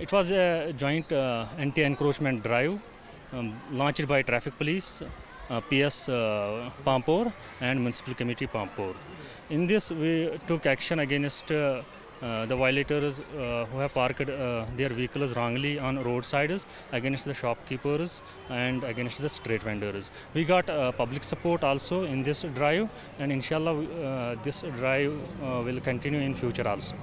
It was a joint anti-encroachment drive launched by Traffic Police, PS Pampore and Municipal Committee Pampore. In this, we took action against the violators who have parked their vehicles wrongly on roadsides, against the shopkeepers and against the street vendors. We got public support also in this drive, and inshallah this drive will continue in future also.